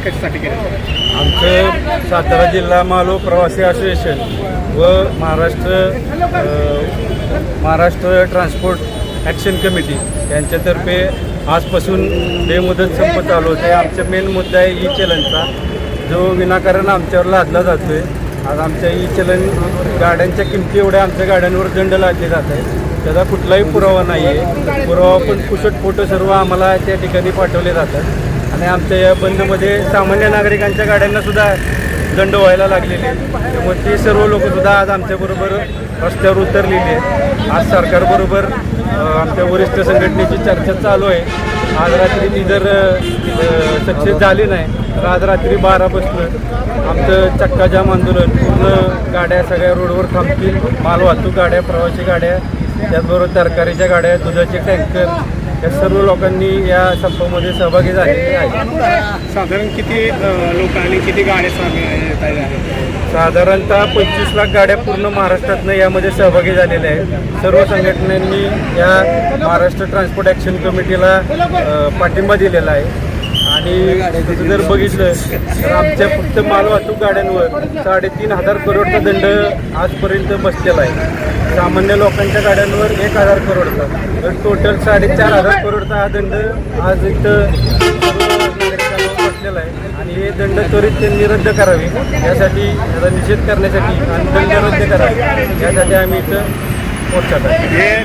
कशासाठी केलं? आमचं सातारा जिल्हा मालो प्रवासी असोसिएशन व महाराष्ट्र ट्रान्सपोर्ट ॲक्शन कमिटी यांच्यातर्फे आजपासून बेमुदत संप चालू होते. आमचा मेन मुद्दा आहे ई चलनचा, जो विनाकारण आमच्यावर लादला जातो आहे. आज आमच्या ई चलन गाड्यांच्या किमती एवढ्या आमच्या गाड्यांवर दंड लादले जात आहे. त्याचा कुठलाही पुरावा नाही आहे. पुरावा पण पुसट फोटो सर्व आम्हाला त्या ठिकाणी पाठवले जातात आणि आमच्या या बंदमध्ये सामान्य नागरिकांच्या गाड्यांनासुद्धा दंड व्हायला लागलेले आहेत. त्यामुळे ते सर्व लोकंसुद्धा आज आमच्याबरोबर रस्त्यावर उतरलेले आहेत. आज सरकारबरोबर आमच्या वरिष्ठ संघटनेची चर्चा चालू आहे. आज रात्री ती जर सक्सेस झाली नाही तर आज रात्री 12 आमचं चक्काजाम आंदोलन, पूर्ण गाड्या सगळ्या रोडवर थांबतील. मालवाहतूक गाड्या, प्रवासी गाड्या, त्याचबरोबर तरकारीच्या गाड्या, दुधाचे टँकर, या सर्व लोकांनी या संपामध्ये सहभागी झालेले आहेत. साधारण किती लोक आणि किती गाड्या येत आहेत? साधारणतः 25 लाख गाड्या पूर्ण महाराष्ट्रातनं यामध्ये सहभागी झालेल्या आहेत. सर्व संघटनांनी या महाराष्ट्र ट्रान्सपोर्ट ॲक्शन कमिटीला पाठिंबा दिलेला आहे. आणि तसं जर बघितलं तर आमच्या फक्त मालवाहतूक गाड्यांवर 3,500 करोडचा दंड आजपर्यंत बसलेला आहे. सामान्य लोकांच्या गाड्यांवर 1,000 करोडचा, तर टोटल 4,500 करोडचा हा दंड आज इथं नागरिकांवर बसलेला आहे. आणि हे दंड त्वरित त्यांनी रद्द करावे, यासाठी याचा निषेध करण्यासाठी आणि दंड रद्द करावे यासाठी आम्ही इथं मोर्चा टाकतो.